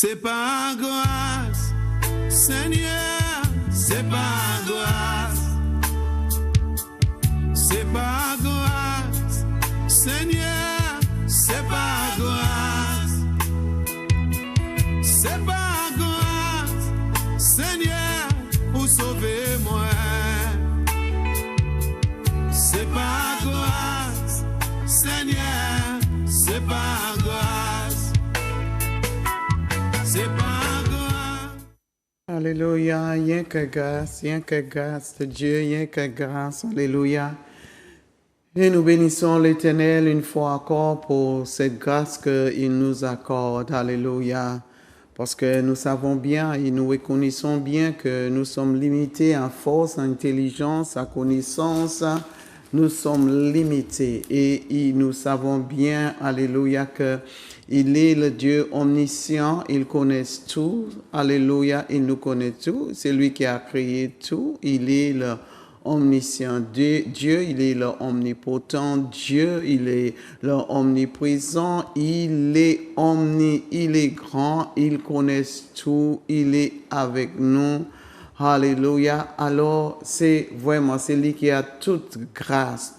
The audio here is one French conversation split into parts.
C'est par grâce, Seigneur, c'est par grâce. C'est par grâce, Seigneur, c'est par grâce. C'est par grâce, Seigneur, pour sauver moi. C'est par grâce, Seigneur, c'est par grâce. C'est par grâce. Alléluia, rien que grâce de Dieu, rien que grâce, alléluia. Et nous bénissons l'Éternel une fois encore pour cette grâce qu'il nous accorde, alléluia. Parce que nous savons bien et nous reconnaissons bien que nous sommes limités en force, en intelligence, en connaissance. Nous sommes limités et nous savons bien, alléluia, qu'il est le Dieu omniscient, il connaît tout, alléluia, il nous connaît tout, c'est lui qui a créé tout, il est le omniscient Dieu, il est le omnipotent Dieu, il est le omniprésent, il est il est grand, il connaît tout, il est avec nous. Alléluia. Alors, c'est lui qui a toute grâce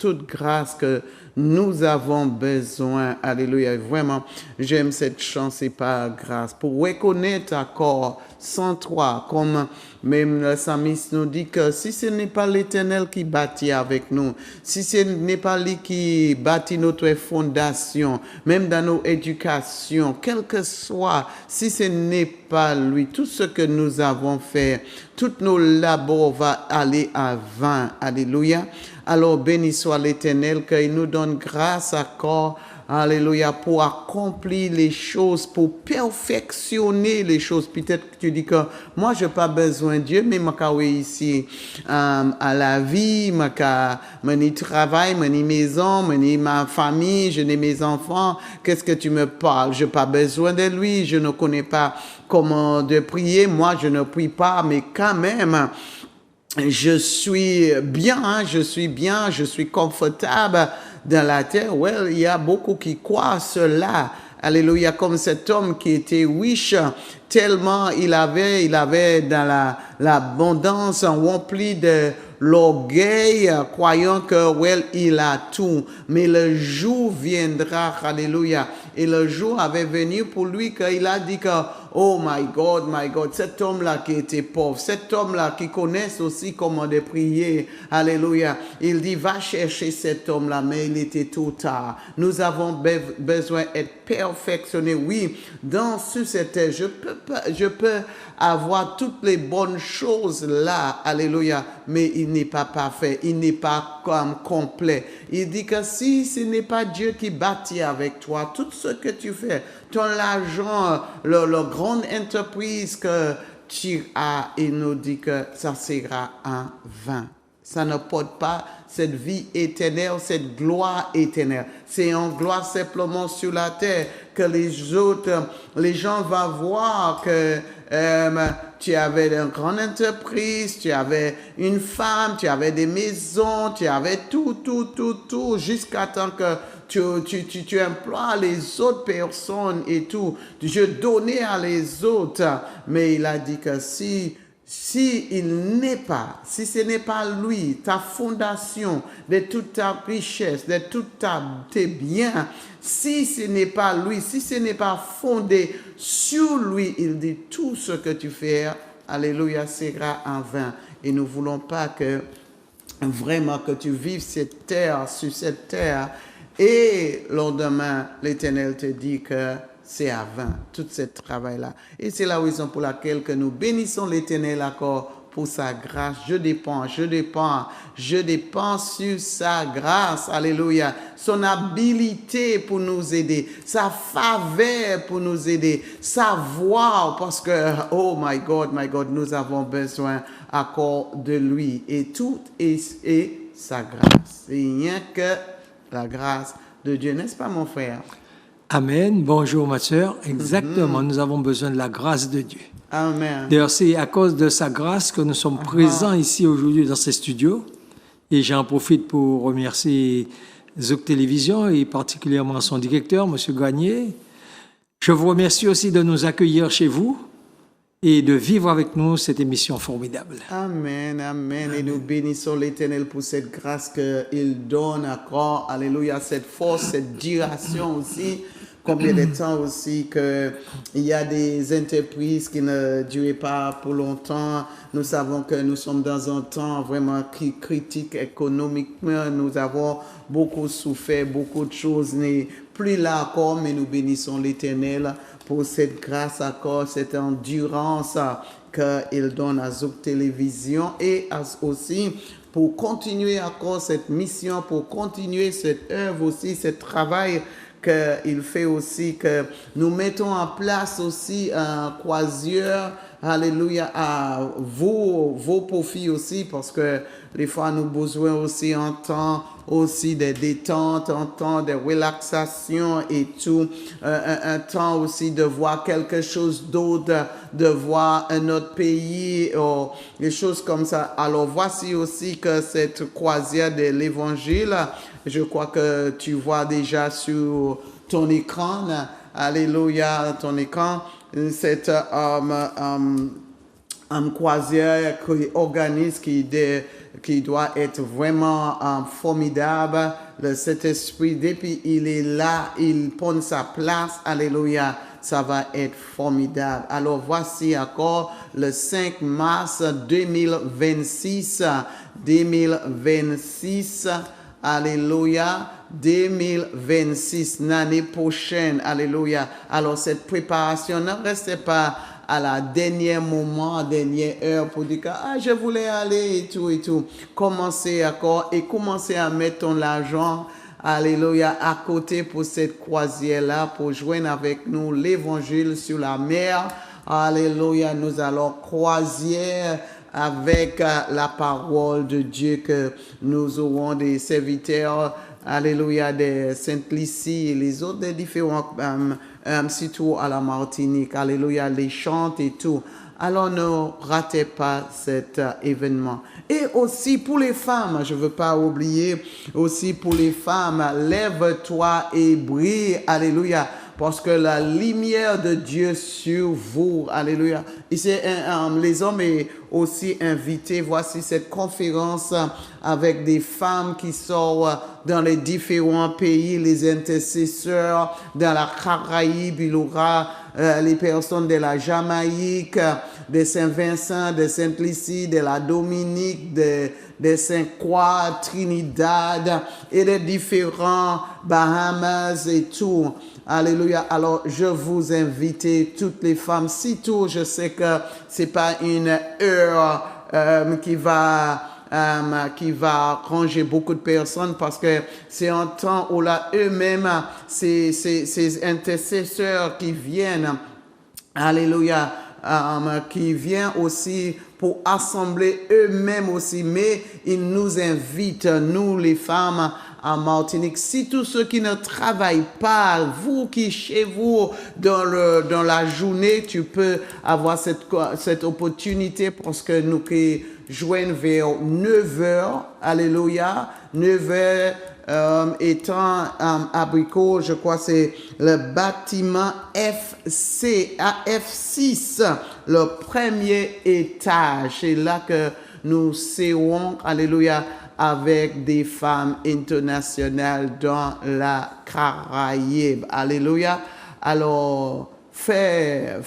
que nous avons besoin. Alléluia. Vraiment, j'aime cette chance et par grâce. Pour reconnaître encore sans toi, comme même le psalmiste nous dit que si ce n'est pas l'Éternel qui bâtit avec nous, si ce n'est pas lui qui bâtit notre fondation, même dans nos éducations, quel que soit, si ce n'est pas lui, tout ce que nous avons fait, tous nos labors va aller à vain. Alléluia. Alors béni soit l'Éternel qu'il nous donne grâce encore. Alléluia, pour accomplir les choses, pour perfectionner les choses. Peut-être que tu dis que moi, je n'ai pas besoin de Dieu, mais je suis ici à la vie, je travail, je maison, je ma famille, je n'ai mes enfants. Qu'est-ce que tu me parles? Je n'ai pas besoin de lui, je ne connais pas comment de prier. Moi, je ne prie pas, mais quand même, je suis bien, je suis confortable dans la terre. Well, il y a beaucoup qui croient cela. Alléluia, comme cet homme qui était riche, tellement il avait dans l'abondance, rempli de l'orgueil, croyant que, il a tout. Mais le jour viendra, alléluia. Et le jour avait venu pour lui qu'il a dit que, oh my God, cet homme-là qui était pauvre, cet homme-là qui connaît aussi comment de prier, alléluia. Il dit, va chercher cet homme-là, mais il était trop tard. Nous avons besoin d'être perfectionnés. Oui, sur cette terre, je peux avoir toutes les bonnes choses là, alléluia, mais il n'est pas parfait, il n'est pas complet. Il dit que si ce n'est pas Dieu qui bâtit avec toi, tout ce que tu fais, ton argent, la grande entreprise que tu as, il nous dit que ça sera en vain. Ça ne porte pas cette vie éternelle, cette gloire éternelle. C'est en gloire simplement sur la terre que les gens vont voir que tu avais une grande entreprise, tu avais une femme, tu avais des maisons, tu avais tout, jusqu'à temps que tu emploies les autres personnes et tout. Je donnais à les autres, mais il a dit que si ce n'est pas lui, ta fondation de toute ta richesse, de tous tes biens, si ce n'est pas lui, si ce n'est pas fondé sur lui, il dit tout ce que tu fais, alléluia, sera en vain. Et nous ne voulons pas que vraiment que tu vives sur cette terre, et le lendemain, l'Éternel te dit que c'est à vain, tout ce travail-là. Et c'est la raison pour laquelle que nous bénissons l'Éternel encore pour sa grâce. Je dépends sur sa grâce, alléluia. Son habilité pour nous aider, sa faveur pour nous aider, sa voix, parce que, oh my God, nous avons besoin encore de lui. Et tout est sa grâce. Et rien que la grâce de Dieu, n'est-ce pas mon frère? Amen. Bonjour ma sœur. Exactement, nous avons besoin de la grâce de Dieu. Amen. D'ailleurs, c'est à cause de sa grâce que nous sommes présents ici aujourd'hui dans ces studios. Et j'en profite pour remercier Zouk Télévision et particulièrement son directeur, M. Gagné, Je vous remercie aussi de nous accueillir chez vous et de vivre avec nous cette émission formidable. Amen, amen. Et nous bénissons l'Éternel pour cette grâce qu'il donne encore. Alléluia, cette force, cette direction aussi. Combien de temps aussi qu'il y a des entreprises qui ne durent pas pour longtemps. Nous savons que nous sommes dans un temps vraiment critique économiquement. Nous avons beaucoup souffert, beaucoup de choses n'est plus là encore, mais nous bénissons l'Éternel pour cette grâce encore, cette endurance qu'il donne à Zouk Télévision et aussi pour continuer encore cette mission, pour continuer cette œuvre aussi, ce travail qu'il fait aussi, que nous mettons en place aussi un croisière, alléluia, à vos profits aussi, parce que des fois nous avons besoin aussi en temps aussi de détente, un temps de relaxation et tout, un temps aussi de voir quelque chose d'autre, de voir un autre pays, ou des choses comme ça. Alors voici aussi que cette croisière de l'évangile, je crois que tu vois déjà sur ton écran, alléluia, ton écran, cette croisière qui organise, qui doit être vraiment formidable. Le Saint-Esprit, depuis il est là, il prend sa place, alléluia, ça va être formidable. Alors voici encore le 5 mars 2026, alléluia, 2026, l'année prochaine, alléluia. Alors cette préparation, ne restez pas à la dernière moment, dernière heure pour dire que je voulais aller et tout. Commencez encore et commencez à mettre ton argent, alléluia, à côté pour cette croisière-là, pour joindre avec nous l'évangile sur la mer. Alléluia, nous allons croisière avec la parole de Dieu, que nous aurons des serviteurs, alléluia, de Sainte-Lucie et les autres des différents surtout à la Martinique, alléluia, les chants et tout. Alors ne ratez pas cet événement. Et aussi pour les femmes, je ne veux pas oublier, aussi pour les femmes, lève-toi et brille, alléluia, parce que la lumière de Dieu sur vous, alléluia. Et c'est les hommes est aussi invités. Voici cette conférence avec des femmes qui sont dans les différents pays, les intercesseurs dans la Caraïbe, il y aura les personnes de la Jamaïque, de Saint-Vincent, de Sainte-Lucie, de la Dominique, de Saint-Croix, Trinidad et de différents Bahamas et tout. Alléluia. Alors, je vous invite, toutes les femmes, sitôt, je sais que c'est pas une heure qui va ranger beaucoup de personnes, parce que c'est un temps où là, eux-mêmes, ces intercesseurs qui viennent, alléluia, qui viennent aussi pour assembler eux-mêmes aussi, mais ils nous invitent, nous les femmes, en Martinique. Si tous ceux qui ne travaillent pas, vous qui chez vous dans la journée, tu peux avoir cette opportunité, parce que nous qui joignent vers 9h, alléluia, 9h étant Abricot, je crois c'est le bâtiment F6, le premier étage. C'est là que nous serons, alléluia, avec des femmes internationales dans la Caraïbe. Alléluia. Alors, faire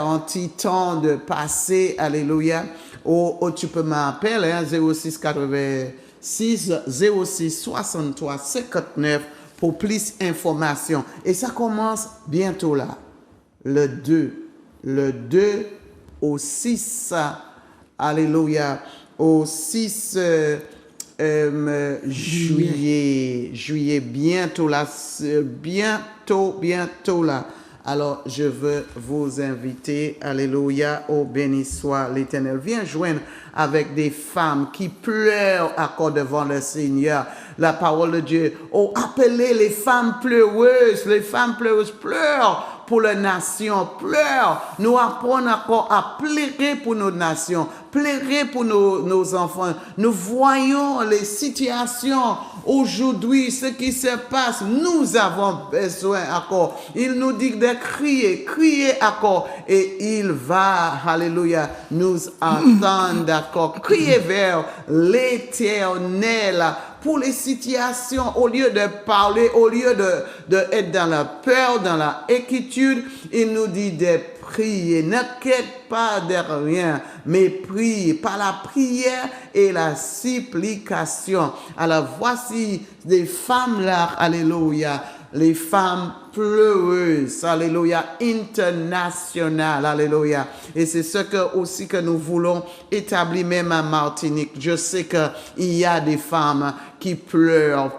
un petit temps de passer, alléluia, ou tu peux m'appeler, 06 86 06 63 59 pour plus d'informations. Et ça commence bientôt là, le 2 au 6, alléluia, au 6 juillet, bientôt là, bientôt là. Alors, je veux vous inviter, alléluia, oh béni soit l'Éternel. Viens joindre avec des femmes qui pleurent encore devant le Seigneur. La parole de Dieu, oh, appelez les femmes pleureuses pleurent pour la nation, pleure. Nous apprenons encore à pleurer pour nos nations, pleurer pour nos enfants. Nous voyons les situations aujourd'hui, ce qui se passe. Nous avons besoin encore. Il nous dit de crier, crier encore. Et il va, alléluia, nous entendre, d'accord. Crier vers l'Éternel pour les situations, au lieu de parler, au lieu de être dans la peur, dans la inquiétude, il nous dit de prier. N'inquiète pas de rien, mais prie par la prière et la supplication. Alors voici des femmes là, alléluia, les femmes pleureuses, alléluia, internationales, alléluia. Et c'est ce que aussi que nous voulons établir même à Martinique. Je sais qu'il y a des femmes qui pleurent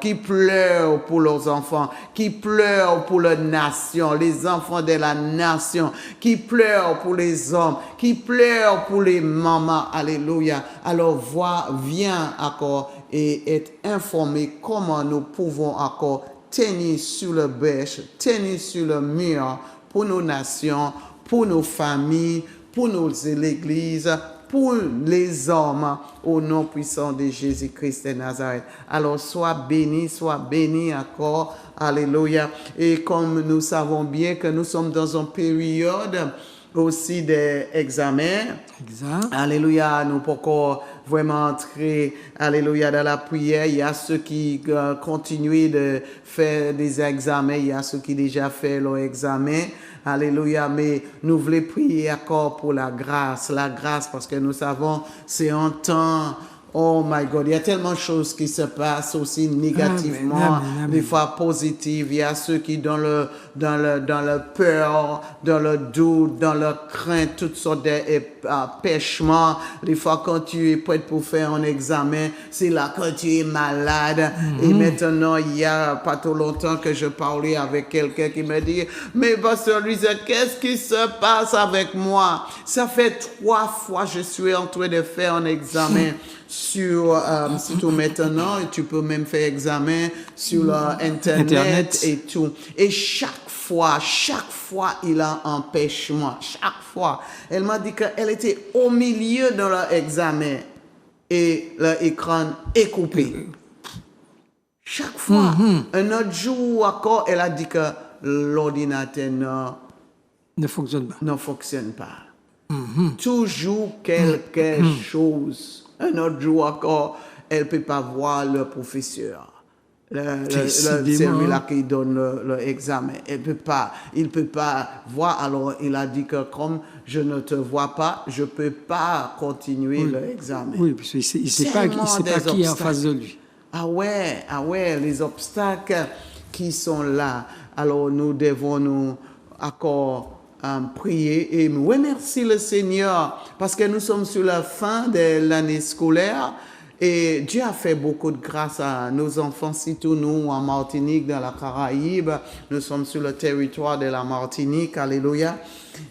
pour leurs enfants, qui pleurent pour leur nation, les enfants de la nation, qui pleurent pour les hommes, qui pleurent pour les mamans, alléluia. Alors viens encore et être informé comment nous pouvons encore tenir sur le bêche, tenir sur le mur pour nos nations, pour nos familles, pour nos églises, pour les hommes, au nom puissant de Jésus-Christ de Nazareth. Alors, sois béni encore. Alléluia. Et comme nous savons bien que nous sommes dans une période aussi d'examen. Exact. Alléluia, nous pouvons vraiment entrer, alléluia, dans la prière. Il y a ceux qui continuent de faire des examens, il y a ceux qui déjà fait leur examen. Alléluia, mais nous voulons prier encore pour la grâce parce que nous savons c'est un temps. Oh my God, il y a tellement de choses qui se passent aussi négativement, Amen. des fois positives. Il y a ceux qui dans le peur, dans le doute, dans le crainte, toutes sortes d'empêchements. Des fois quand tu es prêt pour faire un examen, c'est là quand tu es malade. Et maintenant, il y a pas trop longtemps que je parlais avec quelqu'un qui me dit, mais pasteur Lisa, qu'est-ce qui se passe avec moi? Ça fait 3 fois que je suis en train de faire un examen. Surtout maintenant, tu peux même faire examen sur Internet et tout. Et chaque fois, il y a un empêchement. Chaque fois. Elle m'a dit qu'elle était au milieu de l'examen et l'écran est coupé. Chaque fois. Un autre jour encore, elle a dit que l'ordinateur Ne fonctionne pas. ne fonctionne pas. Toujours quelque chose. Un autre jour encore, elle ne peut pas voir le professeur. Celui-là qui donne l'examen. Il peut pas voir. Alors, il a dit que comme je ne te vois pas, je ne peux pas continuer l'examen. Oui, parce qu'il ne sait pas qui est en face de lui. Ah ouais, les obstacles qui sont là. Alors, nous devons nous encore prier et remercier le Seigneur parce que nous sommes sur la fin de l'année scolaire et Dieu a fait beaucoup de grâce à nos enfants, surtout nous en Martinique, dans la Caraïbe. Nous sommes sur le territoire de la Martinique, alléluia.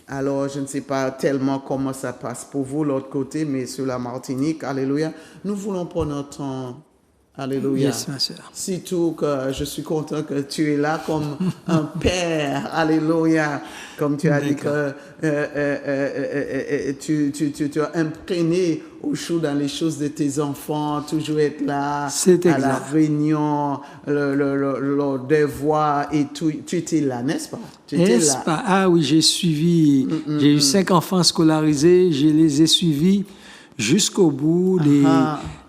Alors, je ne sais pas tellement comment ça passe pour vous, l'autre côté, mais sur la Martinique, alléluia. Nous voulons prendre notre temps. Alléluia. Yes, ma sœur. Surtout que je suis content que tu es là comme un père. Alléluia. Comme tu as dit que tu as imprégné au chaud dans les choses de tes enfants, toujours être là C'est à exact. la réunion, le devoir et tout. Tu étais là, n'est-ce pas? Tu étais N'est-ce là. pas? Ah oui, j'ai suivi. J'ai eu 5 enfants scolarisés. Je les ai suivis jusqu'au bout.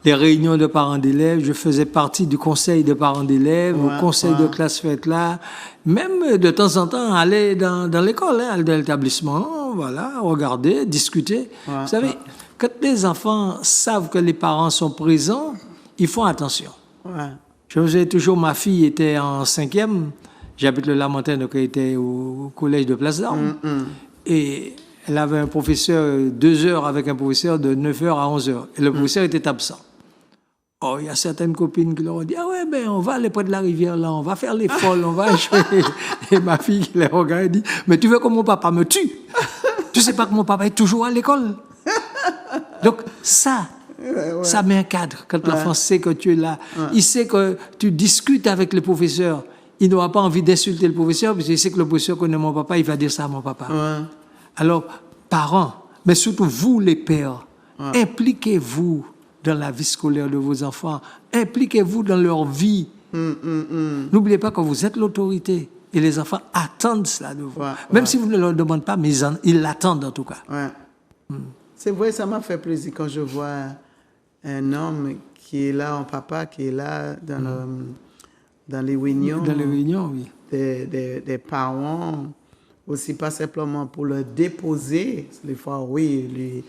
Les réunions de parents d'élèves. Je faisais partie du conseil de parents d'élèves, au conseil de classe fête là. Même de temps en temps, aller dans l'école, aller dans l'établissement, voilà, regarder, discuter. Vous savez, quand les enfants savent que les parents sont présents, ils font attention. Ouais. Je faisais toujours, ma fille était en 5e, j'habite le Lamentin, donc elle était au collège de Place d'Armes. Et elle avait un professeur, 2 heures avec un professeur de 9h à 11h. Et le professeur était absent. Oh, il y a certaines copines qui leur ont dit, ah ouais, ben on va aller près de la rivière là, on va faire les folles, on va jouer. Et ma fille qui les regarde dit, mais tu veux que mon papa me tue? Tu sais pas que mon papa est toujours à l'école? Donc ça met un cadre. Quand l'enfant sait que tu es là, il sait que tu discutes avec le professeur, il n'aura pas envie d'insulter le professeur, parce qu'il sait que le professeur connaît mon papa, il va dire ça à mon papa. Ouais. Alors, parents, mais surtout vous les pères, impliquez-vous dans la vie scolaire de vos enfants, impliquez-vous dans leur vie. N'oubliez pas que vous êtes l'autorité et les enfants attendent cela de vous. Même si vous ne leur demandez pas, mais ils l'attendent en tout cas. Ouais. C'est vrai, ça m'a fait plaisir quand je vois un homme qui est là, un papa qui est là dans les réunions. Dans les réunions, oui. Des parents, aussi pas simplement pour le déposer. Les fois, oui,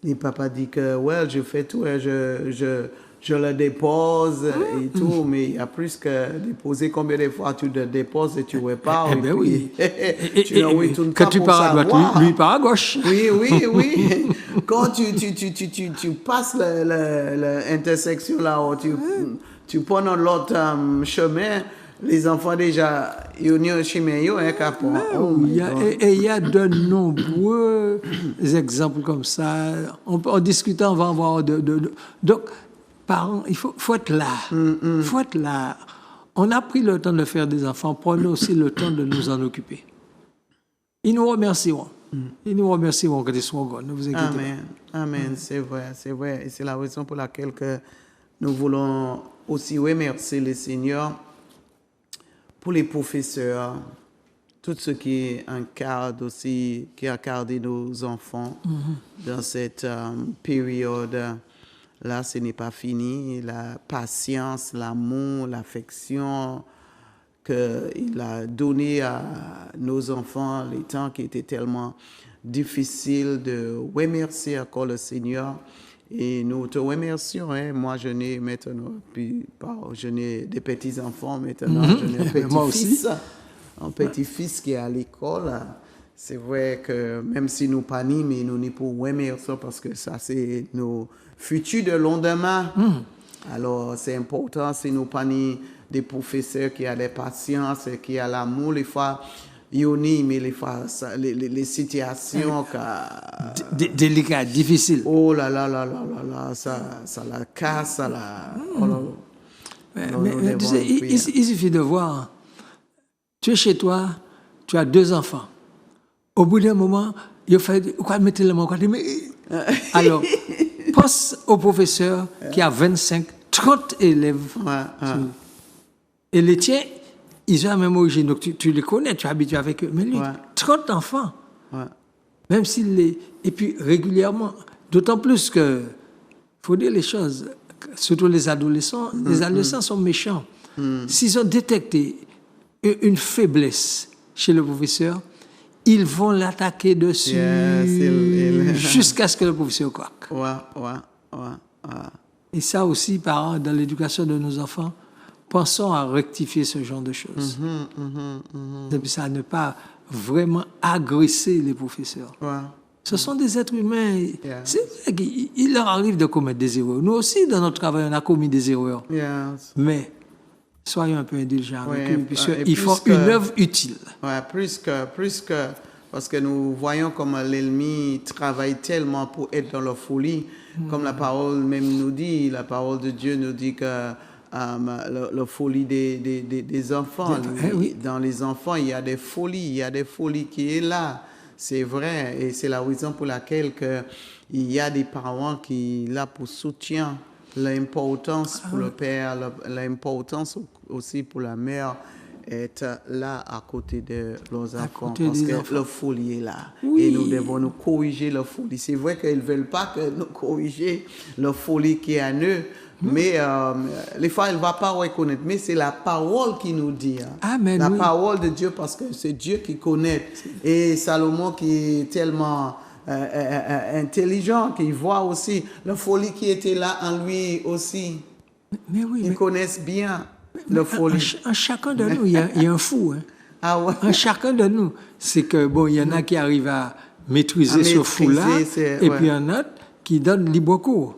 les papas disent que, ouais, je fais tout, hein, je le dépose et tout, mais il y a plus que déposer. Combien de fois tu le déposes et tu ne pas. Eh bien oui. Quand tu pars à droite, lui part à gauche. Oui. Quand tu passes l'intersection là-haut, tu prends dans l'autre chemin, les enfants déjà, ils ont un chemin, ils ont un capot. Il y a de nombreux exemples comme ça. En discutant, on va en voir donc, parents, il faut être là. Faut être là. On a pris le temps de faire des enfants, prenez aussi le temps de nous en occuper. Ils nous remercieront. Ils nous remercieront quand ils seront grands, ne vous inquiétez pas. Amen, c'est vrai. Et c'est la raison pour laquelle que nous voulons aussi remercier le Seigneur pour les professeurs, tout ce qui encadre aussi, qui encadre nos enfants dans cette période. Là, ce n'est pas fini. La patience, l'amour, l'affection qu'il a donné à nos enfants, les temps qui étaient tellement difficiles, de remercier encore le Seigneur. Et nous te remercions. Hein. Moi, je n'ai maintenant, je n'ai des petits-enfants maintenant, je n'ai un petit-fils. Un petit-fils qui est à l'école. C'est vrai que même si nous pas ni, mais nous n'y pour remercier parce que ça, c'est nos futurs de lendemain. Alors, c'est important, si nous pas ni des professeurs qui ont des patience, qui ont l'amour, les fois, mais les fois, les situations délicates, difficiles. Oh là, ça la casse, ça la... Mais tu sais, il suffit de voir. Tu es chez toi, tu as 2 enfants. Au bout d'un moment, il fait quoi mettre le mot. Alors, pense au professeur qui a 25, 30 élèves. Et les tiens, ils ont la même origine. Donc, tu les connais, tu es habitué avec eux. Mais lui, 30 enfants. Même s'il les... Et puis, régulièrement, d'autant plus que, il faut dire les choses, surtout les adolescents sont méchants. S'ils ont détecté une faiblesse chez le professeur, ils vont l'attaquer dessus jusqu'à ce que le professeur craque. Et ça aussi, parents, dans l'éducation de nos enfants, pensons à rectifier ce genre de choses. Et puis ça, ne pas vraiment agresser les professeurs. Ce sont des êtres humains. C'est vrai qu'il leur arrive de commettre des erreurs. Nous aussi, dans notre travail, on a commis des erreurs. Mais soyons un peu indulgents avec eux, puisqu'ils font une œuvre utile. Plus que, parce que nous voyons comme l'ennemi travaille tellement pour être dans la folie, comme la parole même nous dit, la parole de Dieu nous dit que la folie des enfants, dans les enfants, il y a des folies qui est là. C'est vrai, et c'est la raison pour laquelle il y a des parents qui là pour soutien l'importance pour le père, l'importance aussi pour la mère être là à côté de leurs enfants, parce que la folie est là. Et nous devons nous corriger la folie. C'est vrai qu'ils ne veulent pas que nous corrigions la folie qui est en eux, mais les fois, ils ne vont pas reconnaître. Mais c'est la parole qui nous dit. La parole de Dieu, parce que c'est Dieu qui connaît. Et Salomon qui est tellement... intelligent, qui voit aussi la folie qui était là en lui aussi. Ils connaissent bien la folie. En chacun de nous, il y a un fou. En chacun de nous. C'est que, bon, il y en a qui arrivent à maîtriser ce fou-là, et puis il y en a qui donnent libre cours.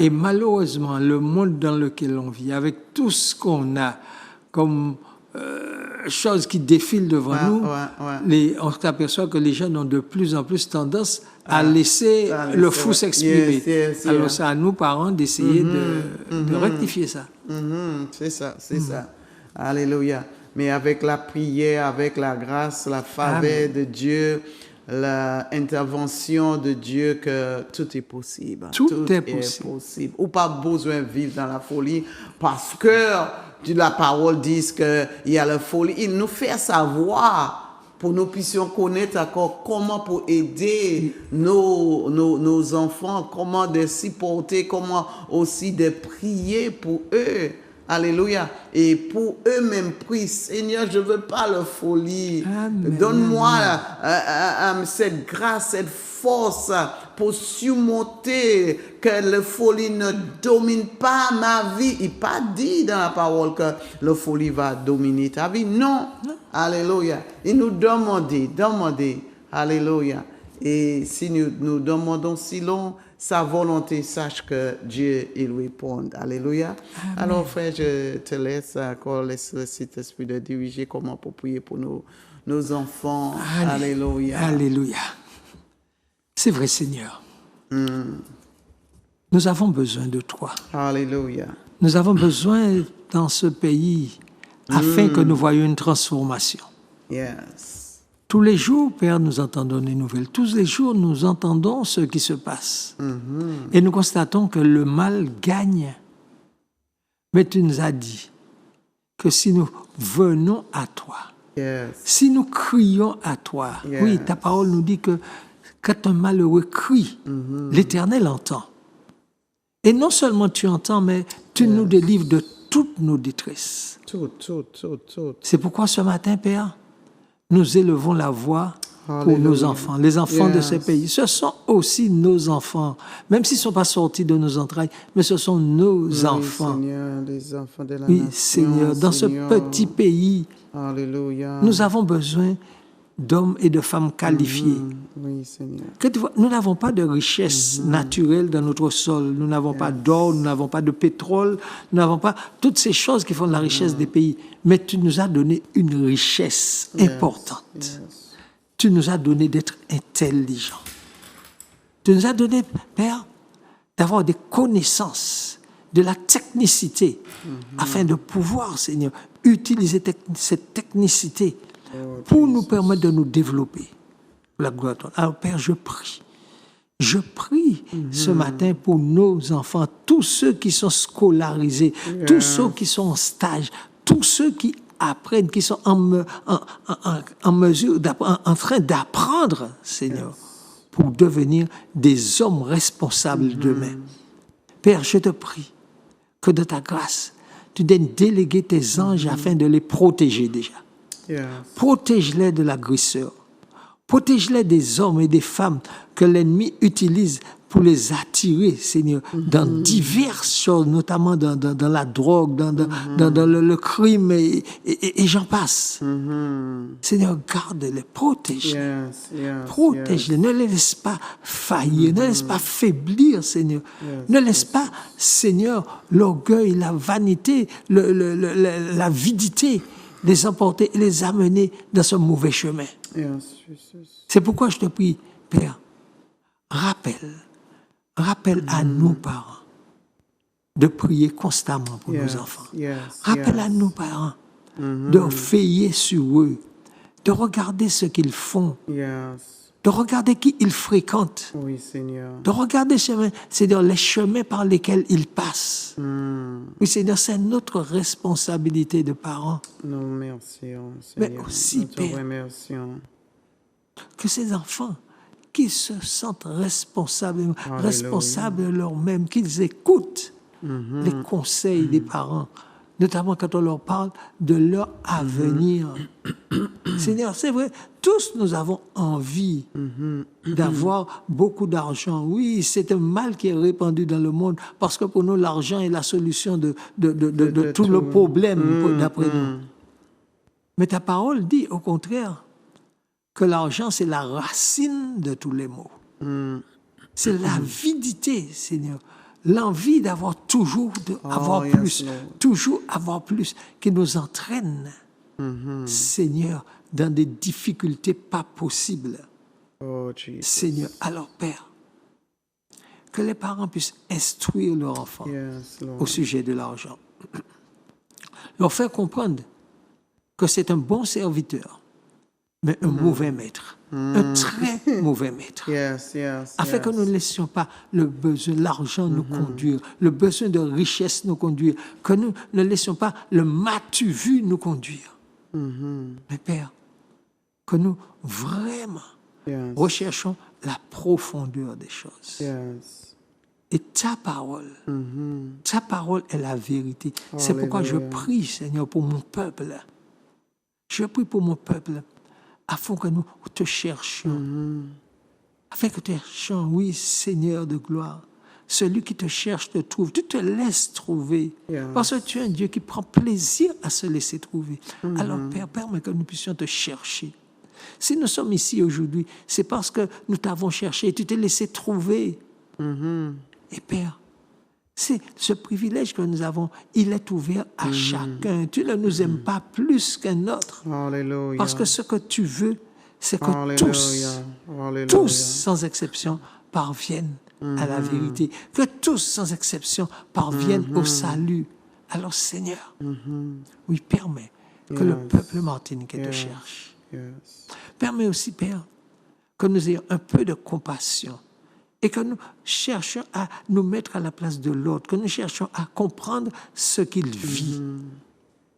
Et malheureusement, le monde dans lequel on vit, avec tout ce qu'on a comme... choses qui défilent devant nous, on s'aperçoit que les jeunes ont de plus en plus tendance à laisser le fou s'exprimer. Alors c'est à nous, parents, d'essayer de rectifier ça. C'est ça. Alléluia. mais avec la prière, avec la grâce, la faveur de Dieu, l'intervention de Dieu, que tout est possible. Tout est possible. Ou pas besoin de vivre dans la folie parce que la parole dit qu'il y a la folie. Il nous fait savoir pour nous puissions connaître encore comment pour aider nos enfants, comment de supporter, comment aussi de prier pour eux. Alléluia. Et pour eux-mêmes, prie, Seigneur, je ne veux pas la folie. Amen. Donne-moi cette grâce, cette force pour surmonter que la folie ne domine pas ma vie. Il n'est pas dit dans la parole que la folie va dominer ta vie. Non. Alléluia. Il nous demande. Alléluia. Et si nous demandons si long, sa volonté, sache que Dieu, il répond. Alléluia. Amen. Alors, frère, je te laisse encore, laisse le Saint-Esprit de diriger comment pour prier pour nos enfants. Alléluia. Alléluia. C'est vrai, Seigneur. Nous avons besoin de toi. Alléluia. Nous avons besoin dans ce pays afin que nous voyions une transformation. Yes. Tous les jours, Père, nous entendons des nouvelles. Tous les jours, nous entendons ce qui se passe. Et nous constatons que le mal gagne. Mais tu nous as dit que si nous venons à toi, si nous crions à toi, oui, ta parole nous dit que quand un malheureux crie, l'Éternel entend. Et non seulement tu entends, mais tu nous délivres de toutes nos détresses. Tout. C'est pourquoi ce matin, Père, nous élevons la voix pour nos enfants, les enfants de ce pays. Ce sont aussi nos enfants, même s'ils ne sont pas sortis de nos entrailles, mais ce sont nos enfants. Seigneur, les enfants de la oui, nation, Seigneur, dans ce petit pays, Alléluia. Nous avons besoin d'hommes et de femmes qualifiés. Oui, Seigneur. Nous n'avons pas de richesse naturelle dans notre sol. Nous n'avons pas d'or, nous n'avons pas de pétrole, nous n'avons pas toutes ces choses qui font la richesse des pays. Mais tu nous as donné une richesse importante. Tu nous as donné d'être intelligents. Tu nous as donné, Père, d'avoir des connaissances, de la technicité, afin de pouvoir, Seigneur, utiliser cette technicité pour nous permettre de nous développer. La gloire à toi. Alors, Père, je prie ce matin pour nos enfants, tous ceux qui sont scolarisés, tous ceux qui sont en stage, tous ceux qui apprennent, qui sont en mesure, en train d'apprendre, Seigneur, pour devenir des hommes responsables demain. Père, je te prie que de ta grâce, tu donnes déléguer tes anges afin de les protéger déjà. Protège-les de l'agresseur. Protège-les des hommes et des femmes que l'ennemi utilise pour les attirer, Seigneur, dans diverses choses, notamment dans la drogue, dans le crime, et j'en passe. Seigneur, garde-les, protège-les. Protège-les, ne les laisse pas faillir, ne les laisse pas faiblir, Seigneur. Ne laisse pas, Seigneur, l'orgueil, la vanité, la avidité les emporter et les amener dans ce mauvais chemin. C'est pourquoi je te prie, Père, rappelle à nos parents de prier constamment pour nos enfants. Rappelle à nos parents de veiller sur eux, de regarder ce qu'ils font, de regarder qui ils fréquentent, de regarder c'est-à-dire les chemins par lesquels ils passent. Oui, Seigneur, c'est notre responsabilité de parents. Nous remercions, mais aussi, Père, que ces enfants qui se sentent responsables eux-mêmes, qu'ils écoutent les conseils des parents, notamment quand on leur parle de leur avenir. Seigneur, c'est vrai, tous nous avons envie d'avoir beaucoup d'argent. Oui, c'est un mal qui est répandu dans le monde, parce que pour nous, l'argent est la solution de tout le problème, d'après nous. Mais ta parole dit, au contraire, que l'argent, c'est la racine de tous les maux. C'est l'avidité, Seigneur. L'envie d'avoir toujours avoir plus, qui nous entraîne, Seigneur, dans des difficultés pas possibles. Seigneur, alors Père, que les parents puissent instruire leurs enfants au sujet de l'argent. Leur faire comprendre que c'est un bon serviteur, mais un mauvais maître. Un très mauvais maître. Yes, yes. Afin que nous ne laissions pas le besoin, l'argent nous conduire, le besoin de richesse nous conduire, que nous ne laissions pas le m'as-tu vu nous conduire. Mais Père, que nous vraiment Yes. recherchons la profondeur des choses. Yes. Et ta parole est la vérité. C'est pourquoi je Alléluia. prie, Seigneur, pour mon peuple. Je prie pour mon peuple, afin que nous te cherchions. Afin que te cherchions, oui, Seigneur de gloire. Celui qui te cherche te trouve. Tu te laisses trouver. Yes. Parce que tu es un Dieu qui prend plaisir à se laisser trouver. Alors, Père, permets que nous puissions te chercher. Si nous sommes ici aujourd'hui, c'est parce que nous t'avons cherché et tu t'es laissé trouver. Et Père, c'est ce privilège que nous avons, il est ouvert à chacun. Tu ne nous aimes pas plus qu'un autre. Hallelujah. Parce que ce que tu veux, c'est que Hallelujah. Hallelujah. tous, sans exception, parviennent à la vérité. Que tous, sans exception, parviennent au salut. Alors, Seigneur, oui, permets que le peuple martiniquais te cherche. Yes. Permets aussi, Père, que nous ayons un peu de compassion et que nous cherchions à nous mettre à la place de l'autre, que nous cherchions à comprendre ce qu'il vit.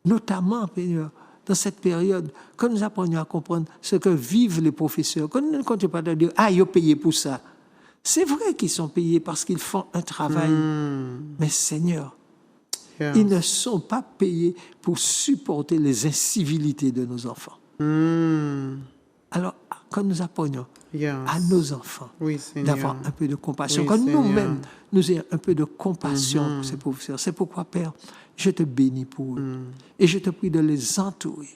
Notamment, Seigneur, dans cette période, que nous apprenions à comprendre ce que vivent les professeurs, que nous ne comptions pas de dire « Ah, ils ont payé pour ça ». C'est vrai qu'ils sont payés parce qu'ils font un travail. Mais Seigneur, Yes. ils ne sont pas payés pour supporter les incivilités de nos enfants. Alors, que nous apprenions Yes. à nos enfants Oui, Seigneur. d'avoir un peu de compassion, Oui, que Seigneur. nous-mêmes, nous ayons un peu de compassion pour ces professeurs. C'est pourquoi, Père, je te bénis pour eux. Et je te prie de les entourer.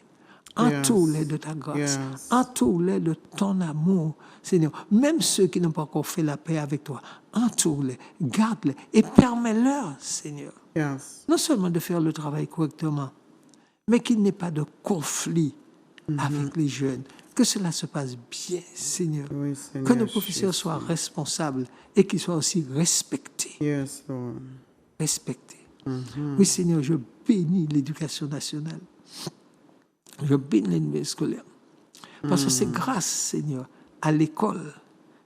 Entoure-les de ta grâce. Yes. Entoure-les de ton amour, Seigneur. Même ceux qui n'ont pas encore fait la paix avec toi, entoure-les, garde-les et permets-leur, Seigneur, Yes. non seulement de faire le travail correctement, mais qu'il n'y ait pas de conflit avec les jeunes. Que cela se passe bien, Seigneur. Oui, Seigneur. Que nos professeurs soient responsables et qu'ils soient aussi respectés. Yes, Lord. Respectés. Oui, Seigneur, je bénis l'éducation nationale. Je bénis l'univers scolaire. Parce que c'est grâce, Seigneur, à l'école,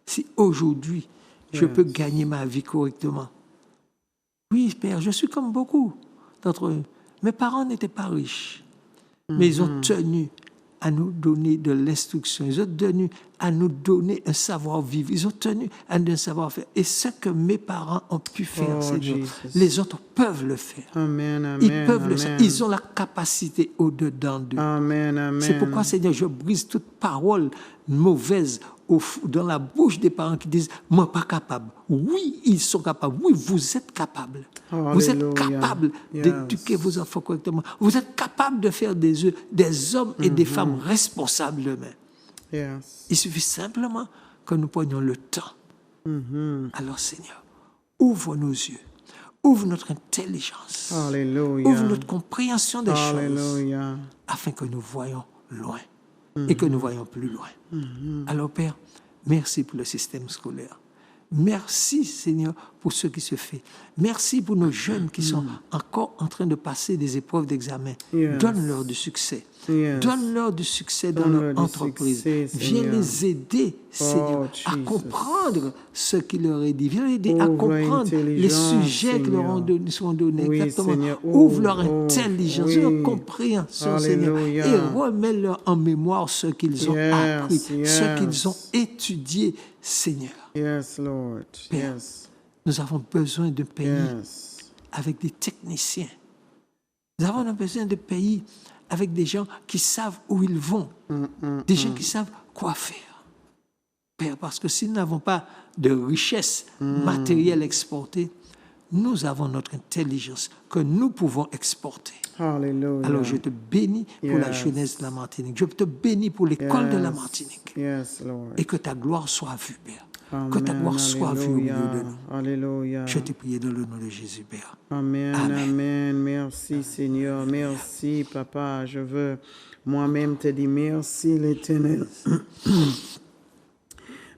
si aujourd'hui, je peux gagner ma vie correctement. Oui, Père, je suis comme beaucoup d'entre eux. Mes parents n'étaient pas riches, mais ils ont tenu à nous donner de l'instruction. Ils ont tenu à nous donner un savoir-vivre. Ils ont tenu à nous donner un savoir-faire. Et ce que mes parents ont pu faire, Oh, Seigneur, Jesus. les autres peuvent le faire. Amen, amen, Ils peuvent le amen. faire. Ils ont la capacité au-dedans d'eux. Amen, amen. C'est pourquoi, Seigneur, je brise toute parole mauvaise dans la bouche des parents qui disent « moi pas capable ». Oui, ils sont capables. Oui, vous êtes capables. Vous êtes Alléluia. capables Yes. d'éduquer vos enfants correctement. Vous êtes capables de faire des hommes et des femmes responsables demain. Yes. Il suffit simplement que nous prenions le temps. Alors, Seigneur, ouvre nos yeux. Ouvre notre intelligence. Alléluia. Ouvre notre compréhension des choses Alléluia. afin que nous voyions loin et que nous voyions plus loin. Alors, Père, merci pour le système scolaire. Merci, Seigneur, pour ce qui se fait. Merci pour nos jeunes qui sont encore en train de passer des épreuves d'examen. Yes. Donne-leur du succès. Yes. Donne-leur du succès dans Donne-leur leur du entreprise. succès, Viens Seigneur. les aider, Seigneur, à Jesus. comprendre ce qu'il leur est dit. Viens les aider à Ouvre comprendre les l'intelligence, sujets qui leur Seigneur. sont donnés. Oui, Exactement. Seigneur. Ouvre leur Ouvre, intelligence, oui. leur compréhension, Seigneur, Alléluia. et remets-leur en mémoire ce qu'ils ont Yes, appris, ce yes. qu'ils ont étudié, Seigneur. Yes, Lord. Père. Yes. Nous avons besoin de pays Yes. avec des techniciens. Nous avons besoin de pays avec des gens qui savent où ils vont, des gens qui savent quoi faire. Père, parce que si nous n'avons pas de richesse matérielle exportée, nous avons notre intelligence que nous pouvons exporter. Hallelujah. Alors je te bénis pour la Yes. jeunesse de la Martinique. Je te bénis pour l'école de la Martinique. Yes, Lord. Et que ta gloire soit vue, Père. Amen. Que ta gloire soit vue au milieu de Alléluia. nous. Alléluia. Je t'ai prié dans le nom de Jésus, Père. Amen, Amen. amen. Merci Seigneur, merci Papa. Je veux moi-même te dire merci l'Éternel.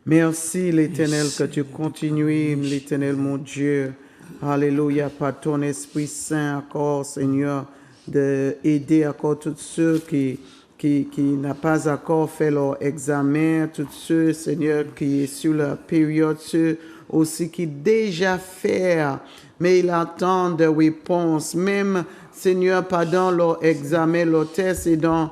Merci l'Éternel que tu continues, l'Éternel mon Dieu. Alléluia, par ton Esprit Saint encore Seigneur, d'aider encore tous ceux qui n'ont pas encore fait leur examen, tous ceux, Seigneur, qui sont sur la période, ceux aussi qui déjà fait, mais ils attendent des réponses, même, Seigneur, pendant leur examen, leur test et dans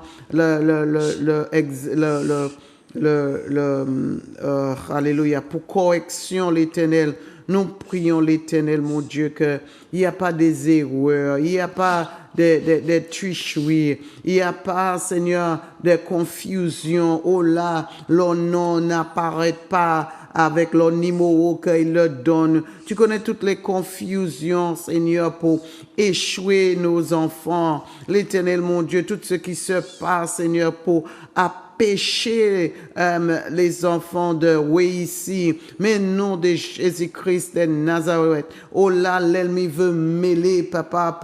alléluia, pour correction, l'Éternel. Nous prions l'Éternel, mon Dieu, qu'il n'y a pas des erreurs, il n'y a pas des tricheries, il n'y a pas, Seigneur, de confusion. Oh là, leur nom n'apparaît pas avec leur numéro qu'il leur donne. Tu connais toutes les confusions, Seigneur, pour échouer nos enfants. L'Éternel, mon Dieu, tout ce qui se passe, Seigneur, pour pécher les enfants de réussir. Mais nom de Jésus-Christ de Nazareth. Oh là, l'ennemi veut mêler, papa,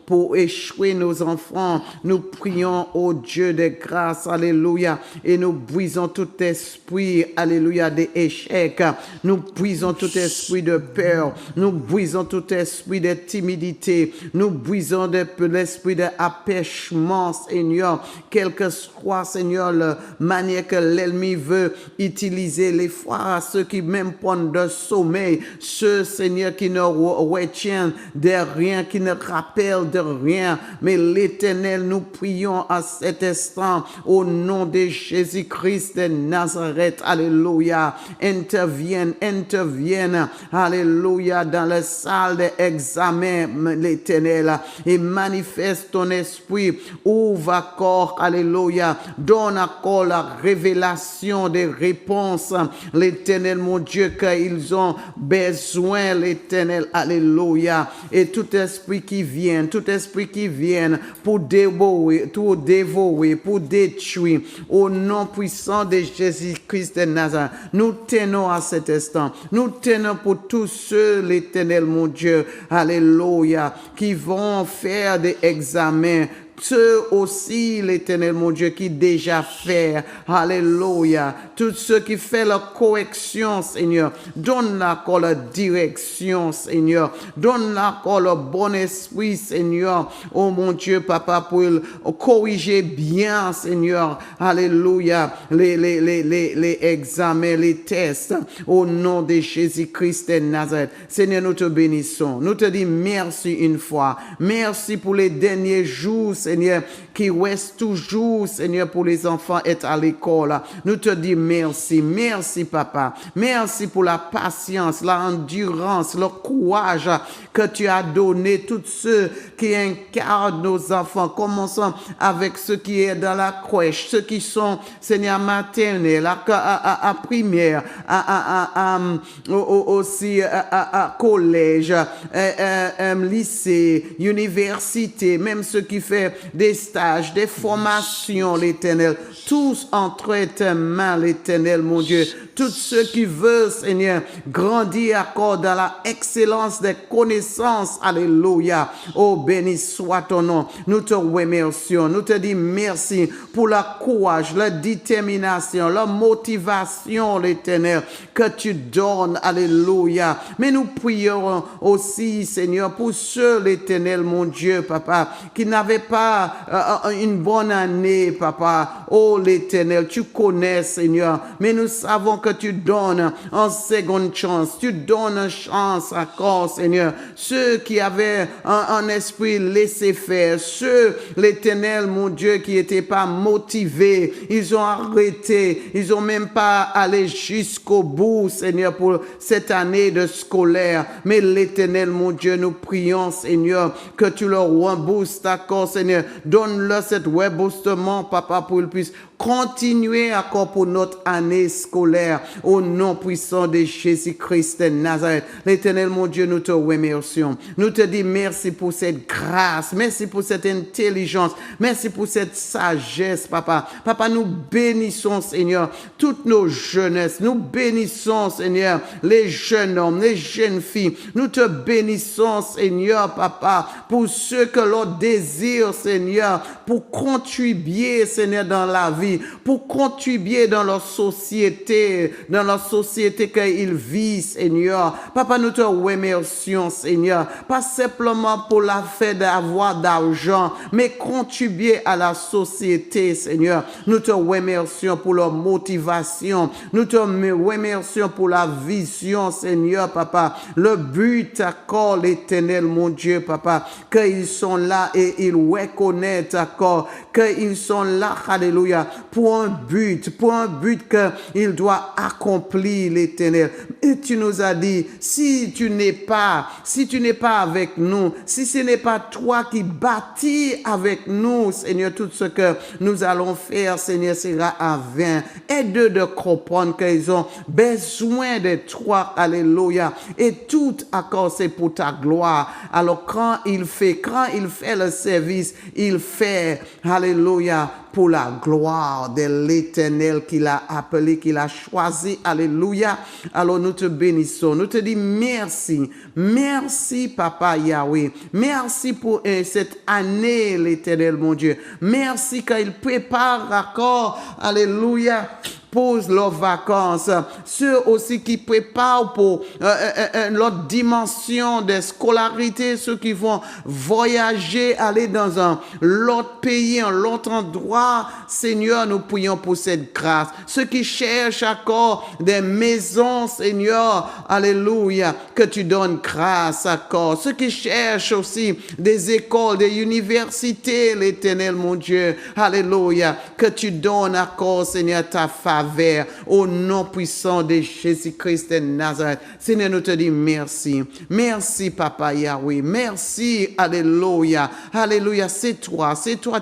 pour échouer nos enfants. Nous prions au Dieu de grâce, alléluia, et nous brisons tout esprit, alléluia, d'échec. Nous brisons tout esprit de peur. Nous brisons tout esprit de timidité. Nous brisons l'esprit d'empêchement, Seigneur, quel que soit, Seigneur, la manière que l'ennemi veut utiliser les fois, ceux qui même prennent de sommeil, ceux, Seigneur, qui ne retiennent de rien, qui ne rappellent de rien. Mais l'Éternel, nous prions à cet instant, au nom de Jésus-Christ de Nazareth, alléluia, intervienne, alléluia, dans la salle d'examen, l'Éternel, et manifeste ton esprit, ouvre encore, alléluia, donne encore la révélation des réponses, l'Éternel, mon Dieu, qu'ils ont besoin, l'Éternel, alléluia, et tout esprit qui vient pour dévorer, pour détruire, au nom puissant de Jésus-Christ de Nazareth, nous tenons à cet instant, nous tenons pour tous ceux, l'Éternel, mon Dieu, alléluia, qui vont faire des examens, ceux aussi, l'Éternel, mon Dieu, qui déjà fait, alléluia, tous ceux qui font la correction, Seigneur, donne encore la direction, Seigneur, donne encore le bon esprit, Seigneur, oh mon Dieu, papa, pour corriger bien, Seigneur, alléluia, les examens, les tests, au nom de Jésus-Christ de Nazareth. Seigneur, nous te bénissons, nous te disons merci une fois, merci pour les derniers jours, Seigneur, qui reste toujours, Seigneur, pour les enfants être à l'école. Nous te disons merci, merci papa, merci pour la patience, l'endurance, le courage que tu as donné tous ceux qui incarnent nos enfants. Commençons avec ceux qui sont dans la crèche, ceux qui sont, Seigneur, maternelle, à primaire, aussi à collège, lycée, université, même ceux qui font des stages, des formations, l'Éternel. Tous entre tes mains, l'Éternel, mon Dieu. Tous ceux qui veulent, Seigneur, grandir encore dans la excellence des connaissances. Alléluia. Oh, béni soit ton nom. Nous te remercions. Nous te disons merci pour le courage, la détermination, la motivation, l'Éternel, que tu donnes. Alléluia. Mais nous prions aussi, Seigneur, pour ceux, l'Éternel, mon Dieu, papa, qui n'avaient pas une bonne année, papa. Oh, l'Éternel, tu connais, Seigneur. Mais nous savons que tu donnes une seconde chance. Tu donnes une chance encore, Seigneur. Ceux qui avaient un esprit laissé faire, ceux, l'Éternel, mon Dieu, qui n'étaient pas motivés, ils ont arrêté. Ils n'ont même pas allé jusqu'au bout, Seigneur, pour cette année de scolaire. Mais l'Éternel, mon Dieu, nous prions, Seigneur, que tu leur rembourses, d'accord, Seigneur. Donne-leur cet remboursement, papa, pour qu'ils puissent continuer encore pour notre année scolaire au nom puissant de Jésus-Christ de Nazareth. L'Éternel, mon Dieu, nous te remercions. Nous te disons merci pour cette grâce, merci pour cette intelligence, merci pour cette sagesse, papa. Papa, nous bénissons, Seigneur, toutes nos jeunesses. Nous bénissons, Seigneur, les jeunes hommes, les jeunes filles. Nous te bénissons, Seigneur, papa, pour ceux que l'on désire, Seigneur, pour contribuer, Seigneur, dans la vie, pour contribuer dans leur société qu'ils vivent, Seigneur. Papa, nous te remercions, Seigneur, pas simplement pour la fait d'avoir d'argent, mais contribuer à la société, Seigneur. Nous te remercions pour leur motivation. Nous te remercions pour la vision, Seigneur, Papa. Le but, d'accord, l'Éternel, mon Dieu, Papa, qu'ils sont là et ils reconnaissent, d'accord, qu'ils sont là, alléluia, pour un but qu'ils doivent accomplir, l'Éternel. Et tu nous as dit, si tu n'es pas avec nous, si ce n'est pas toi qui bâtis avec nous, Seigneur, tout ce que nous allons faire, Seigneur, sera en vain. Aide-eux de comprendre qu'ils ont besoin de toi, alléluia. Et tout accord, c'est pour ta gloire. Alors, quand il fait le service, il fait, alléluia, pour la gloire de l'Éternel qu'il a appelé, qu'il a choisi. Alléluia. Alors nous te bénissons. Nous te disons merci. Merci, Papa Yahweh. Merci pour cette année, l'Éternel, mon Dieu. Merci qu'il prépare encore. Alléluia. Pose leurs vacances, ceux aussi qui préparent pour l'autre dimension de scolarité, ceux qui vont voyager, aller dans un l'autre pays, un l'autre endroit. Seigneur, nous prions pour cette grâce. Ceux qui cherchent encore des maisons, Seigneur, alléluia, que tu donnes grâce encore. Ceux qui cherchent aussi des écoles, des universités, l'Éternel, mon Dieu, alléluia, que tu donnes encore, Seigneur, ta faveur. Au nom puissant de Jésus-Christ de Nazareth. Seigneur, nous te disons merci. Merci, Papa Yahweh. Merci, alléluia. Alléluia, c'est toi.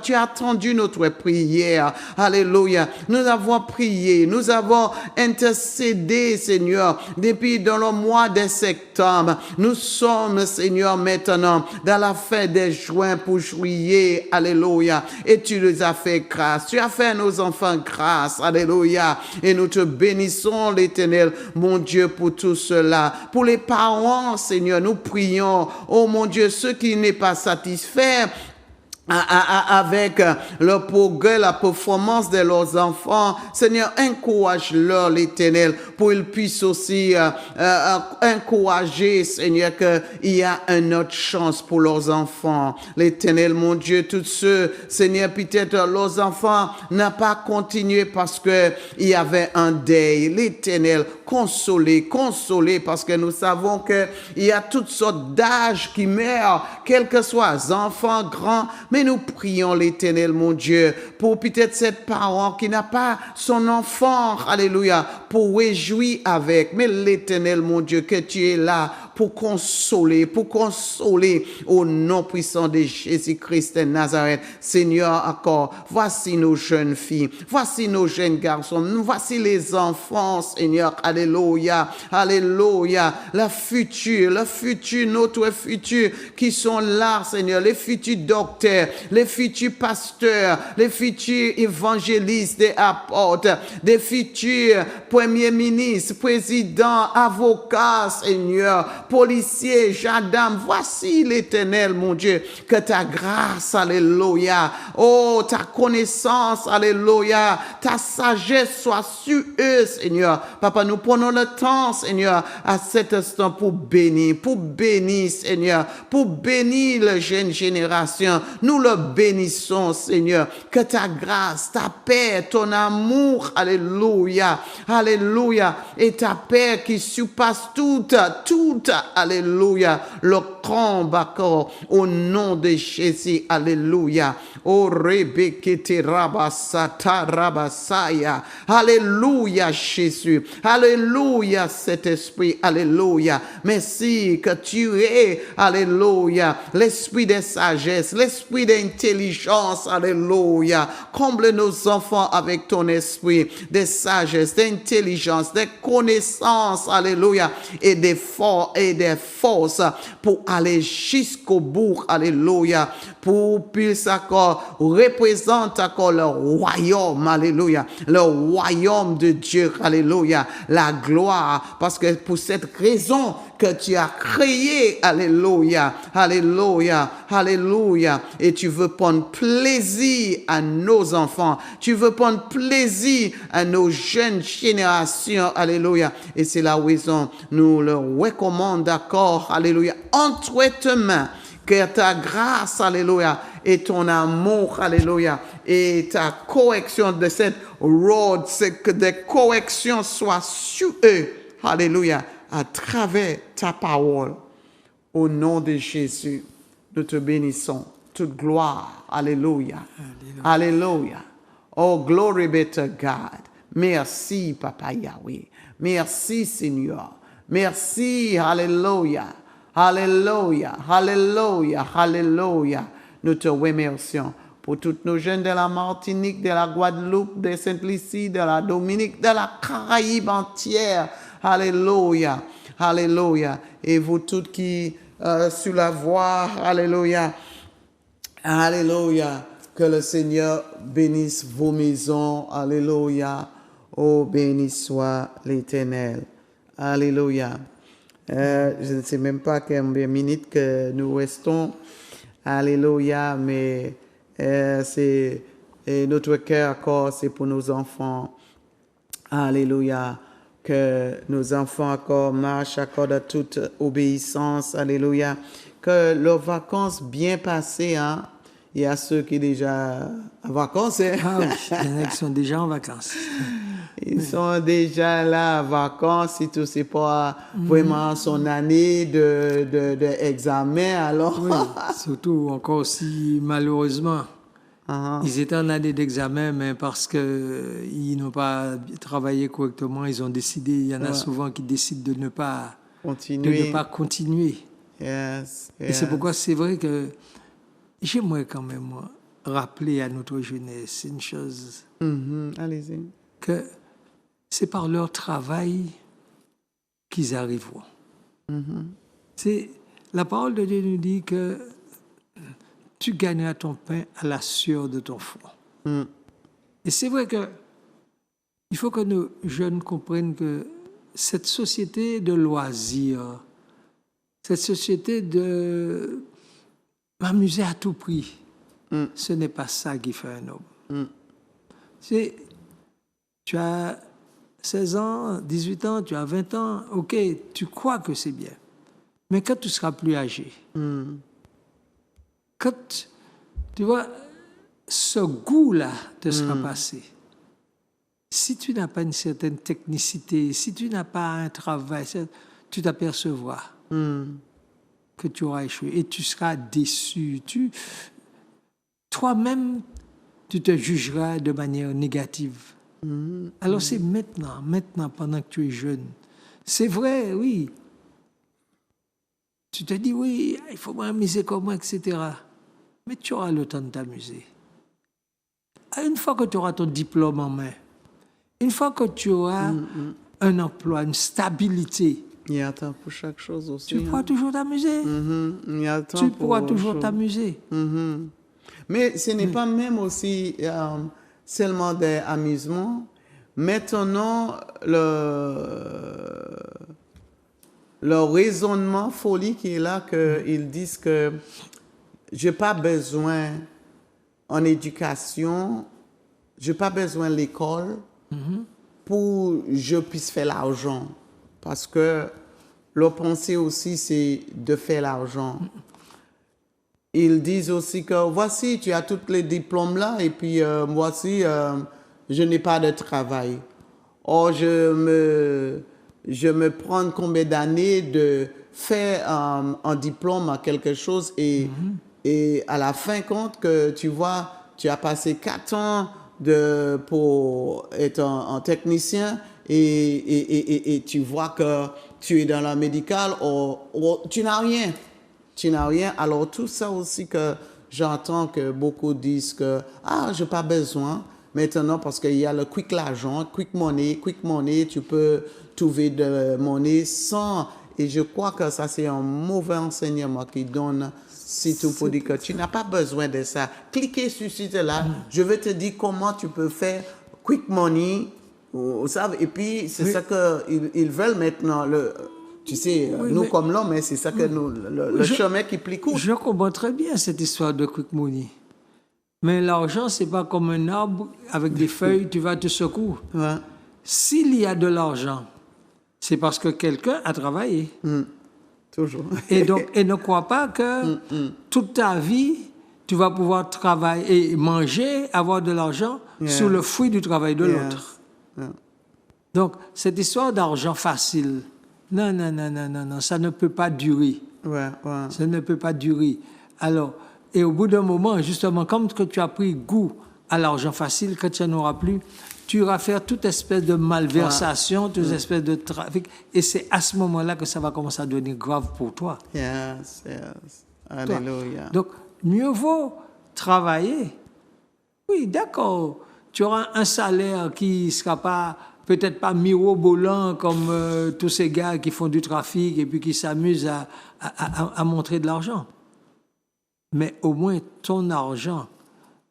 Tu as attendu notre prière. Alléluia. Nous avons prié. Nous avons intercédé, Seigneur, depuis dans le mois de septembre. Nous sommes, Seigneur, maintenant dans la fin de juin pour juillet. Alléluia. Et tu nous as fait grâce. Tu as fait à nos enfants grâce. Alléluia. Et nous te bénissons, l'Éternel, mon Dieu, pour tout cela. Pour les parents, Seigneur, nous prions, oh mon Dieu, ceux qui n'est pas satisfaits avec le progrès, la performance de leurs enfants. Seigneur, encourage-leur, l'Éternel, pour qu'ils puissent aussi encourager, Seigneur, qu'il y a une autre chance pour leurs enfants. L'Éternel, mon Dieu, tous ceux, Seigneur, peut-être leurs enfants n'ont pas continué parce que il y avait un deuil. L'Éternel, consoler, parce que nous savons que il y a toutes sortes d'âges qui meurent, quels que soient enfants, grands, mais nous prions, l'Éternel, mon Dieu, pour peut-être cette parent qui n'a pas son enfant, alléluia, pour réjouir avec. Mais l'Éternel, mon Dieu, que tu es là pour consoler au nom puissant de Jésus-Christ de Nazareth. Seigneur, encore, voici nos jeunes filles, voici nos jeunes garçons, voici les enfants, Seigneur, alléluia, alléluia, notre futur qui sont là, Seigneur, les futurs docteurs, les futurs pasteurs, les futurs évangélistes, des apôtres, des futurs premiers ministres, présidents, avocats, Seigneur, policiers, gendarmes. Voici, l'Éternel, mon Dieu, que ta grâce, alléluia, oh, ta connaissance, alléluia, ta sagesse soit sur eux, Seigneur. Papa, nous prenons le temps, Seigneur, à cet instant pour bénir, Seigneur, pour bénir la jeune génération. Nous le bénissons, Seigneur, que ta grâce, ta paix, ton amour, alléluia, alléluia, et ta paix qui surpasse toute, alléluia, le combat au nom de Jésus, alléluia. Oh, Rebekete Rabasata Rabasaya, alléluia, Jésus, alléluia, cet esprit, alléluia. Merci que tu es, alléluia, l'esprit de sagesse, l'esprit d'intelligence, alléluia. Comble nos enfants avec ton esprit de sagesse, d'intelligence, de connaissance, alléluia, et des forces pour aller jusqu'au bout, alléluia, pour puisse encore représente encore le royaume, alléluia, le royaume de Dieu, alléluia, la gloire, parce que pour cette raison que tu as créé. Alléluia, alléluia, alléluia. Et tu veux prendre plaisir à nos enfants. Tu veux prendre plaisir à nos jeunes générations. Alléluia. Et c'est la raison, nous leur recommandons, d'accord, alléluia, entre tes mains, que ta grâce, alléluia, et ton amour, alléluia, et ta correction de cette road, c'est que des corrections soient sur eux, alléluia, à travers ta parole. Au nom de Jésus, nous te bénissons. Toute gloire, alléluia, alléluia. Oh, glory be to God. Merci, Papa Yahweh. Merci, Seigneur. Merci, alléluia. Alléluia, alléluia, alléluia. Nous te remercions pour tous nos jeunes de la Martinique, de la Guadeloupe, de Sainte-Lucie, de la Dominique, de la Caraïbe entière. Alléluia, alléluia. Et vous tous qui sur la voie, alléluia, alléluia. Que le Seigneur bénisse vos maisons. Alléluia. Oh, béni soit l'Éternel. Alléluia. Je ne sais même pas combien de minutes que nous restons. Alléluia. Mais c'est notre cœur encore, c'est pour nos enfants. Alléluia. Que nos enfants encore marchent encore dans toute obéissance. Alléluia. Que leurs vacances bien passées, hein. Il y a ceux qui sont déjà en vacances. Hein? Ah oui, il y en a qui sont déjà en vacances. Ils sont déjà là en vacances, si tout c'est pas vraiment son année d'examen, alors. Oui, surtout encore si malheureusement, ils étaient en année d'examen, mais parce qu'ils n'ont pas travaillé correctement, ils ont décidé, il y en a souvent qui décident de ne pas continuer. Yes, Et c'est pourquoi c'est vrai que j'aimerais quand même rappeler à notre jeunesse une chose. Allez-y. Que c'est par leur travail qu'ils arriveront. C'est, la parole de Dieu nous dit que tu gagneras ton pain à la sueur de ton front. Et c'est vrai que il faut que nos jeunes comprennent que cette société de loisirs, cette société de m'amuser à tout prix, ce n'est pas ça qui fait un homme. C'est, tu as 16 ans, 18 ans, tu as 20 ans, ok, tu crois que c'est bien. Mais quand tu seras plus âgé, quand, tu vois, ce goût-là te sera passé, si tu n'as pas une certaine technicité, si tu n'as pas un travail, tu t'apercevras que tu auras échoué et tu seras déçu. Toi-même, tu te jugeras de manière négative. Alors c'est maintenant, pendant que tu es jeune. C'est vrai, oui. Tu te dis, oui, il faut m'amuser comme moi, etc. Mais tu auras le temps de t'amuser. Une fois que tu auras ton diplôme en main, une fois que tu auras un emploi, une stabilité, il y a temps pour chaque chose aussi. Tu pourras toujours t'amuser. Il y a temps Tu pour pourras toujours t'amuser. Mais ce n'est pas même aussi seulement des amusements. Maintenant, le raisonnement folie qui est là, qu'ils disent que je n'ai pas besoin en éducation, je n'ai pas besoin de l'école pour que je puisse faire l'argent. Parce que leur pensée aussi, c'est de faire l'argent. Ils disent aussi que voici, tu as tous les diplômes là, et puis voici, je n'ai pas de travail. Or, je me prends combien d'années de faire un diplôme à quelque chose et à la fin, compte que tu vois, tu as passé 4 ans pour être un technicien et tu vois que tu es dans la médicale ou tu n'as rien. Tu n'as rien. Alors, tout ça aussi que j'entends que beaucoup disent que je n'ai pas besoin maintenant parce qu'il y a le quick l'argent, quick money, tu peux trouver de monnaie sans. Et je crois que ça, c'est un mauvais enseignement qui donne, si tu peux dire que tu n'as pas besoin de ça. Cliquez sur ce site-là, je vais te dire comment tu peux faire quick money. Vous savez, et puis, c'est ça qu'ils veulent maintenant. Tu sais, Oui, nous mais- comme l'homme, hein, c'est ça que nous, le Je- chemin qui plie court. Je comprends très bien cette histoire de quick money. Mais l'argent, c'est pas comme un arbre avec des feuilles, tu vas te secouer. Ouais. S'il y a de l'argent, c'est parce que quelqu'un a travaillé. Toujours. Et donc, et ne crois pas que toute ta vie, tu vas pouvoir travailler et manger, avoir de l'argent Yeah. sous le fruit du travail de Yes. l'autre. Yeah. Donc, cette histoire d'argent facile, non, non, non, non, non, non, ça ne peut pas durer. Ouais, ouais. Ça ne peut pas durer. Alors, et au bout d'un moment, justement, comme que tu as pris goût à l'argent facile, quand tu n'en auras plus, tu iras faire toute espèce de malversation, toute espèce de trafic. Et c'est à ce moment-là que ça va commencer à devenir grave pour toi. Yes, yes. Toi. Alléluia. Donc, mieux vaut travailler. Oui, d'accord. Tu auras un salaire qui ne sera pas, peut-être pas mirobolant comme tous ces gars qui font du trafic et puis qui s'amusent à montrer de l'argent. Mais au moins, ton argent,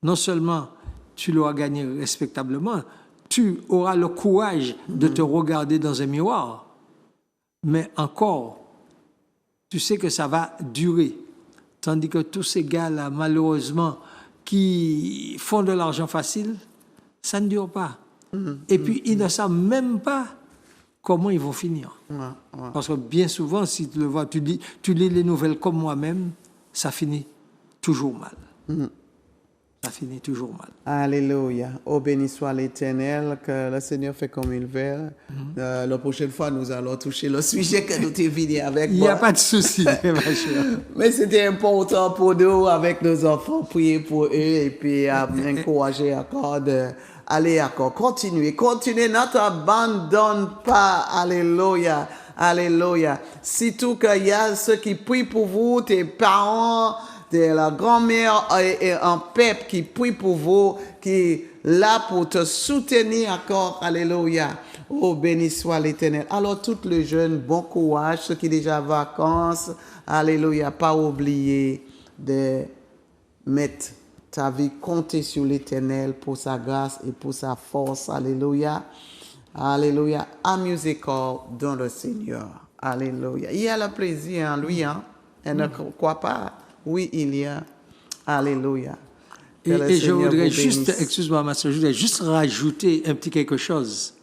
non seulement tu l'auras gagné respectablement, tu auras le courage de te regarder dans un miroir. Mais encore, tu sais que ça va durer. Tandis que tous ces gars-là, malheureusement, qui font de l'argent facile, ça ne dure pas. Et puis, ils ne savent même pas comment ils vont finir. Ouais, ouais. Parce que bien souvent, si tu le vois, tu lis les nouvelles comme moi-même, ça finit toujours mal. Ça finit toujours mal. Alléluia. Oh, béni soit l'Éternel, que le Seigneur fait comme il veut. La prochaine fois, nous allons toucher le sujet que nous t'es venu avec Il n'y a moi. pas de souci, ma chère. Mais c'était important pour nous, avec nos enfants, prier pour eux et puis encourager encore de aller encore, continuer, n'abandonne pas. Alléluia. Alléluia. Surtout qu'il y a ceux qui prient pour vous, tes parents, de la grand-mère et un peuple qui prie pour vous, qui est là pour te soutenir encore. Alléluia. Oh, béni soit l'Éternel. Alors, tous les jeunes, bon courage. Ceux qui sont déjà en vacances, alléluia. Pas oublier de mettre ta vie, compter sur l'Éternel pour sa grâce et pour sa force. Alléluia. Alléluia. Amusez-vous dans le Seigneur. Alléluia. Il y a le plaisir en lui, hein. Et ne crois pas. Oui, il y a. Alléluia. Que le Et je Seigneur voudrais vous juste, bénisse. excuse-moi, ma soeur, je voudrais juste rajouter un petit quelque chose.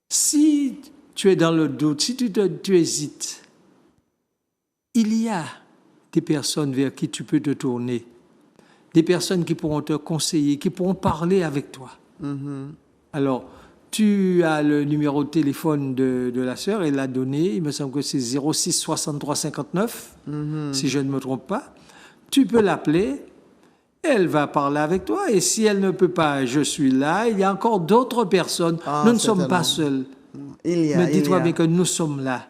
Si tu es dans le doute, si tu hésites, il y a des personnes vers qui tu peux te tourner, des personnes qui pourront te conseiller, qui pourront parler avec toi. Alors, tu as le numéro de téléphone de la sœur, elle l'a donné, il me semble que c'est 06 63 59, si je ne me trompe pas. Tu peux l'appeler, elle va parler avec toi, et si elle ne peut pas, je suis là, il y a encore d'autres personnes. Ah, Nous ne sommes pas certainement. seuls. Il y a. Mais il y dites-moi a. bien que nous sommes là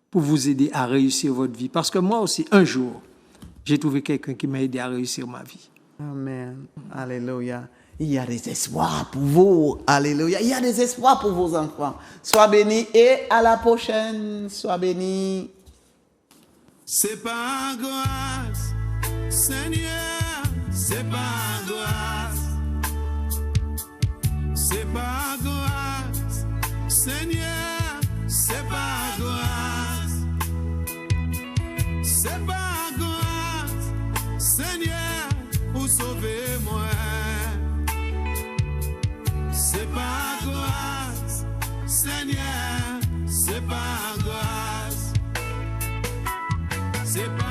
pour vous aider à réussir votre vie. Parce que moi aussi, un jour, j'ai trouvé quelqu'un qui m'a aidé à réussir ma vie. Amen. Alléluia. Il y a des espoirs pour vous. Alléluia. Il y a des espoirs pour vos enfants. Sois bénis et à la prochaine. Sois bénis. C'est pas grâce, Seigneur, c'est pas grâce. C'est pas grâce, Seigneur, c'est pas grâce. C'est pas grâce, Seigneur, pour sauver moi. C'est pas grâce, Seigneur, c'est pas grâce. C'est pas